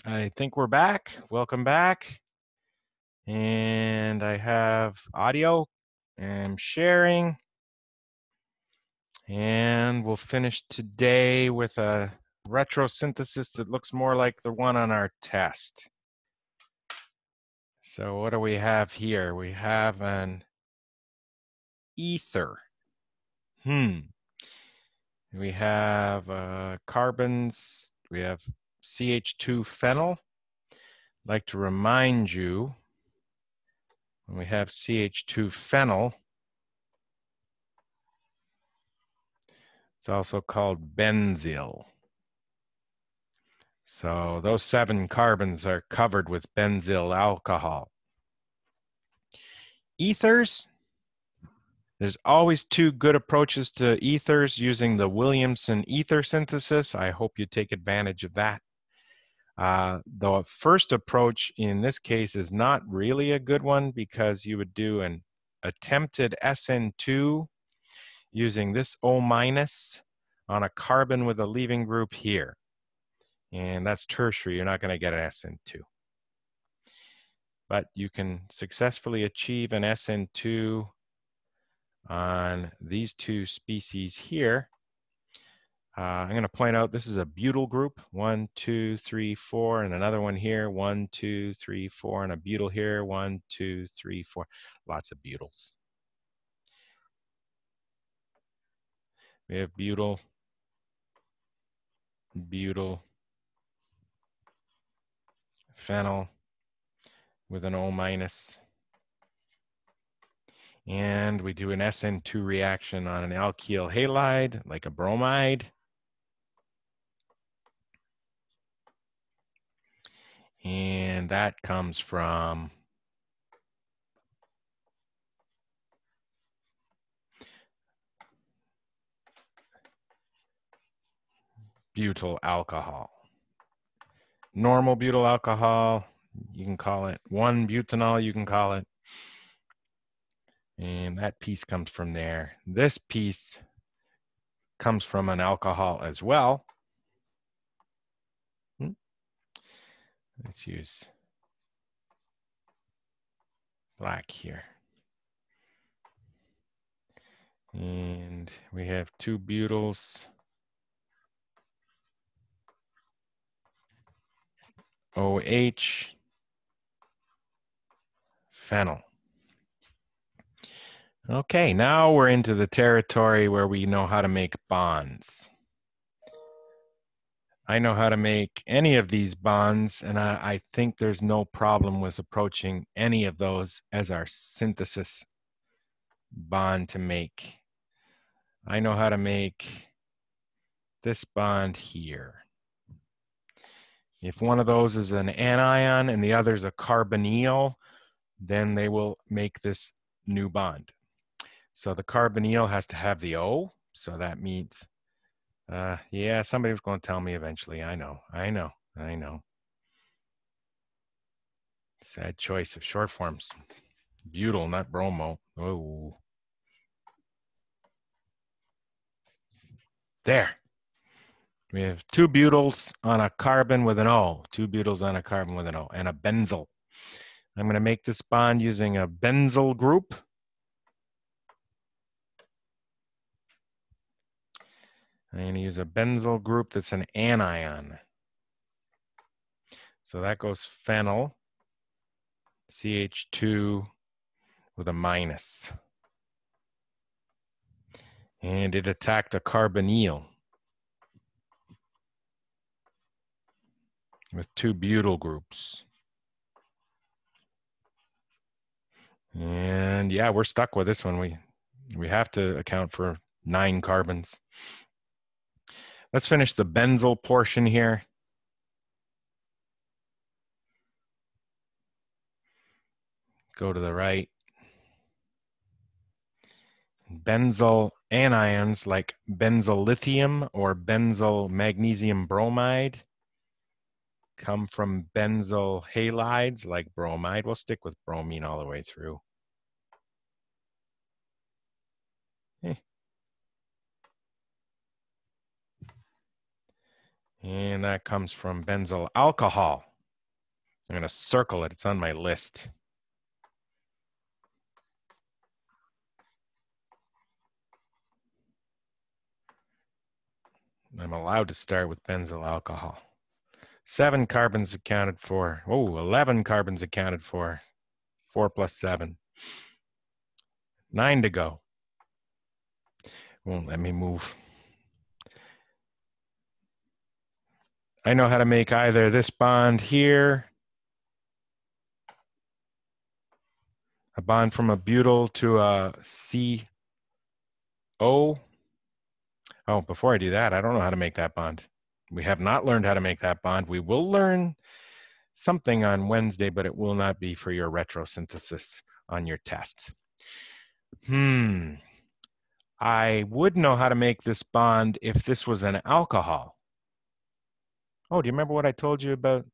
I think we're back. Welcome back. And I have audio. I'm sharing. And we'll finish today with a retrosynthesis that looks more like the one on our test. So what do we have here? We have an ether. We have carbons. We have CH2 phenyl. I'd like to remind you, when we have CH2 phenyl, it's also called benzyl. So those 7 carbons are covered with benzyl alcohol. Ethers, there's always 2 good approaches to ethers using the Williamson ether synthesis. I hope you take advantage of that. The first approach in this case is not really a good one because you would do an attempted SN2 using this O- on a carbon with a leaving group here. And that's tertiary. You're not going to get an SN2. But you can successfully achieve an SN2 on these 2 species here. I'm going to point out this is a butyl group, 1, 2, 3, 4, and another one here, 1, 2, 3, 4, and a butyl here, 1, 2, 3, 4. Lots of butyls. We have butyl, butyl, phenyl with an O-. And we do an SN2 reaction on an alkyl halide, like a bromide. And that comes from butyl alcohol. Normal butyl alcohol, you can call it 1-butanol, you can call it. And that piece comes from there. This piece comes from an alcohol as well. Let's use black here. And we have 2 butyls. OH, phenyl. Okay, now we're into the territory where we know how to make bonds. I know how to make any of these bonds, and I think there's no problem with approaching any of those as our synthesis bond to make. I know how to make this bond here. If one of those is an anion and the other is a carbonyl, then they will make this new bond. So the carbonyl has to have the O, so that means, yeah, somebody was going to tell me eventually. I know. Sad choice of short forms. Butyl, not bromo. Oh. There. We have 2 butyls on a carbon with an O. 2 butyls on a carbon with an O, and a benzyl. I'm going to make this bond using a benzyl group. I'm going to use a benzyl group that's an anion. So that goes phenyl, CH2 with a minus. And it attacked a carbonyl with 2 butyl groups. And yeah, we're stuck with this one. We have to account for 9 carbons. Let's finish the benzyl portion here. Go to the right. Benzyl anions like benzyl lithium or benzyl magnesium bromide come from benzyl halides like bromide. We'll stick with bromine all the way through. And that comes from benzyl alcohol. I'm going to circle it. It's on my list. I'm allowed to start with benzyl alcohol. 7 carbons accounted for. Oh, 11 carbons accounted for. 4 plus 7. 9 to go. Won't let me move. I know how to make either this bond here, a bond from a butyl to a CO. Oh, before I do that, I don't know how to make that bond. We have not learned how to make that bond. We will learn something on Wednesday, but it will not be for your retrosynthesis on your test. I would know how to make this bond if this was an alcohol. Oh, do you remember what I told you about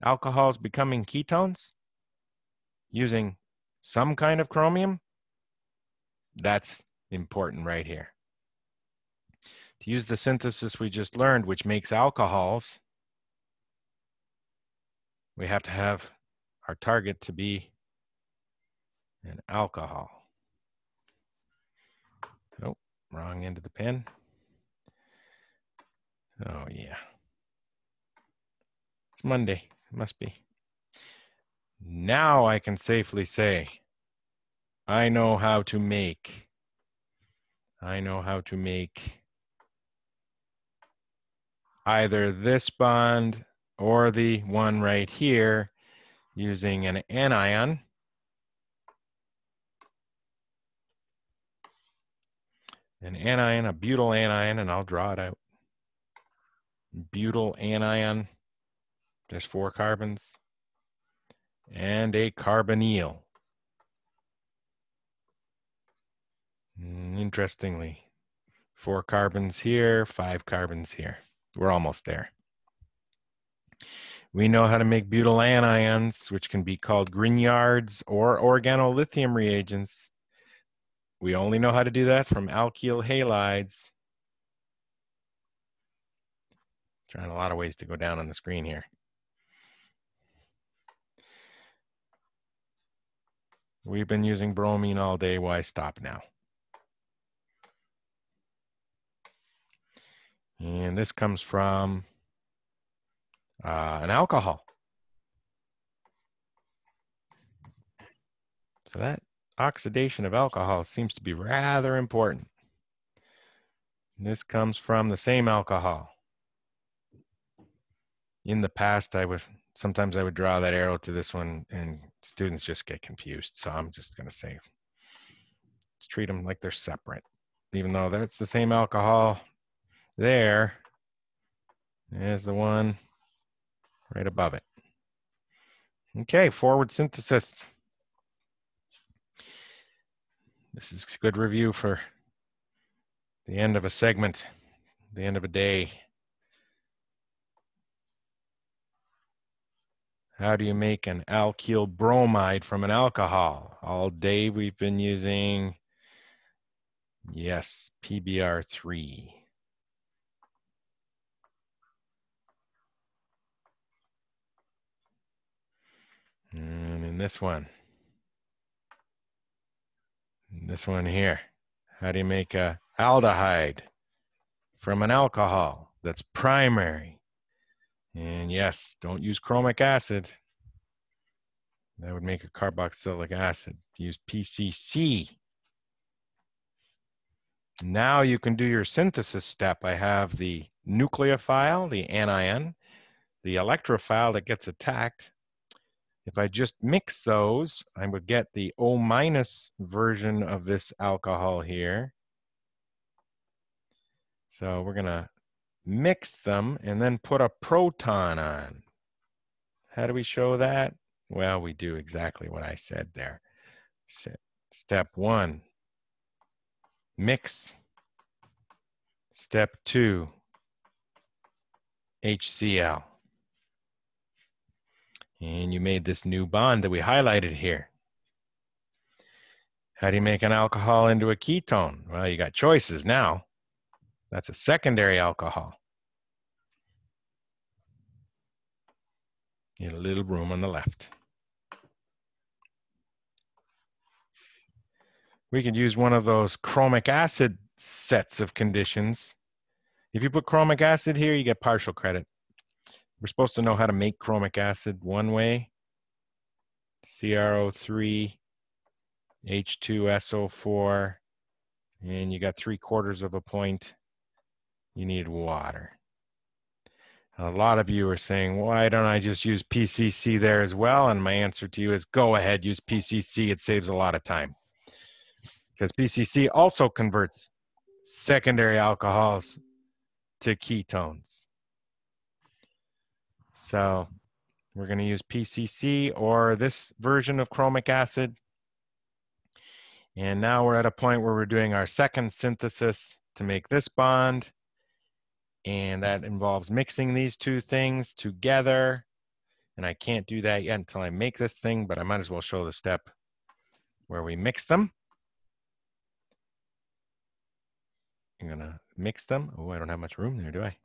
alcohols becoming ketones using some kind of chromium? That's important right here. To use the synthesis we just learned, which makes alcohols, we have to have our target to be an alcohol. Oh, wrong end of the pen. Oh, yeah. It's Monday. It must be. Now I can safely say, I know how to make either this bond or the one right here using an anion. An anion, a butyl anion, and I'll draw it out. Butyl anion, there's 4 carbons, and a carbonyl. Interestingly, 4 carbons here, 5 carbons here. We're almost there. We know how to make butyl anions, which can be called Grignards or organolithium reagents. We only know how to do that from alkyl halides. Trying a lot of ways to go down on the screen here. We've been using bromine all day. Why stop now? And this comes from an alcohol. So that oxidation of alcohol seems to be rather important. And this comes from the same alcohol. In the past, sometimes I would draw that arrow to this one and students just get confused. So I'm just going to say, let's treat them like they're separate. Even though that's the same alcohol there's the one right above it. Okay, forward synthesis. This is a good review for the end of a segment, the end of a day. How do you make an alkyl bromide from an alcohol? All day we've been using, yes, PBr3. And in this one here, how do you make a aldehyde from an alcohol that's primary? And yes, don't use chromic acid. That would make a carboxylic acid. Use PCC. Now you can do your synthesis step. I have the nucleophile, the anion, the electrophile that gets attacked. If I just mix those, I would get the O- version of this alcohol here. So we're going to mix them and then put a proton on. How do we show that? Well, we do exactly what I said there. Step 1, mix. Step 2, HCl. And you made this new bond that we highlighted here. How do you make an alcohol into a ketone? Well, you got choices now. That's a secondary alcohol. Need a little room on the left. We could use one of those chromic acid sets of conditions. If you put chromic acid here, you get partial credit. We're supposed to know how to make chromic acid one way. CrO3, H2SO4, and you got 3/4 of a point. You need water. A lot of you are saying, why don't I just use PCC there as well? And my answer to you is go ahead, use PCC. It saves a lot of time. Because PCC also converts secondary alcohols to ketones. So we're going to use PCC or this version of chromic acid. And now we're at a point where we're doing our second synthesis to make this bond. And that involves mixing these two things together. And I can't do that yet until I make this thing, but I might as well show the step where we mix them. I'm gonna mix them. Oh, I don't have much room there, do I?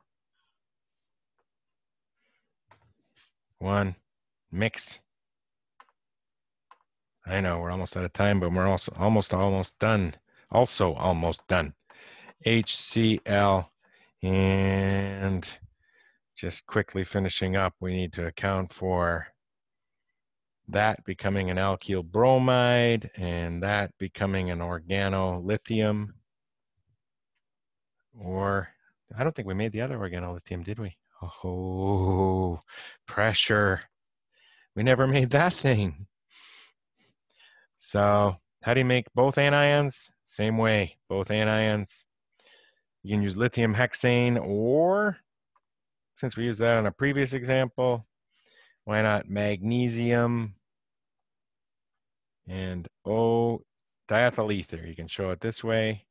One, mix. I know we're almost out of time, but we're also almost done. Also almost done. HCl, and just quickly finishing up, we need to account for that becoming an alkyl bromide and that becoming an organolithium. Or I don't think we made the other organolithium, did we? Oh, pressure. We never made that thing. So how do you make both anions? Same way, both anions. You can use lithium hexane, or since we used that on a previous example, why not magnesium and diethyl ether? You can show it this way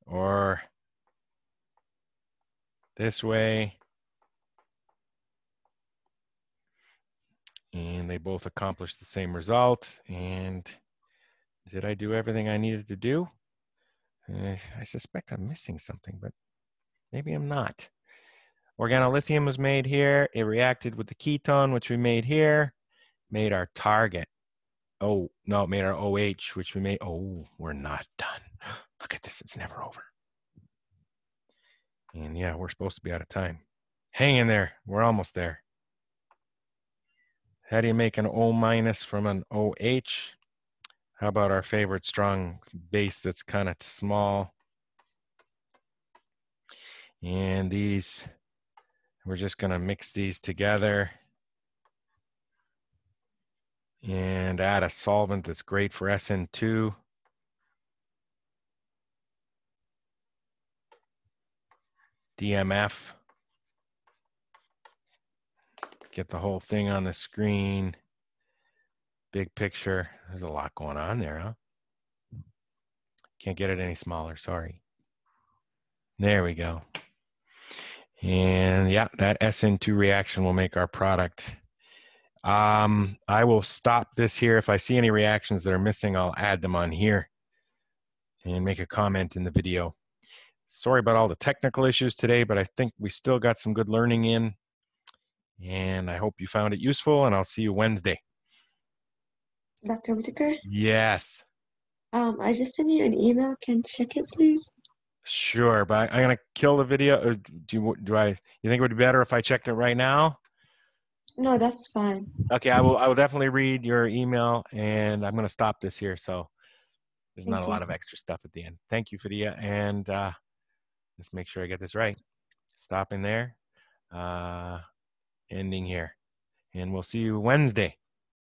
or this way. And they both accomplish the same result. And did I do everything I needed to do? I suspect I'm missing something, but maybe I'm not. Organolithium was made here. It reacted with the ketone, which we made here, made our target. Oh, no, it made our OH, which we made. Oh, we're not done. Look at this. It's never over. And yeah, we're supposed to be out of time. Hang in there. We're almost there. How do you make an O- from an OH? How about our favorite strong base that's kind of small? And these, we're just going to mix these together and add a solvent that's great for SN2. DMF. Get the whole thing on the screen. Big picture. There's a lot going on there, huh? Can't get it any smaller, sorry. There we go. And yeah, that SN2 reaction will make our product. I will stop this here. If I see any reactions that are missing, I'll add them on here and make a comment in the video. Sorry about all the technical issues today, but I think we still got some good learning in. And I hope you found it useful, and I'll see you Wednesday. Dr. Whitaker? Yes. I just sent you an email. Can you check it, please? Sure, but I'm gonna kill the video. Or you think it would be better if I checked it right now? No, that's fine. Okay, I will definitely read your email, and I'm gonna stop this here. So there's not a lot of extra stuff at the end. Thank you, Fadia, and let's make sure I get this right. Stopping there, ending here, and we'll see you Wednesday.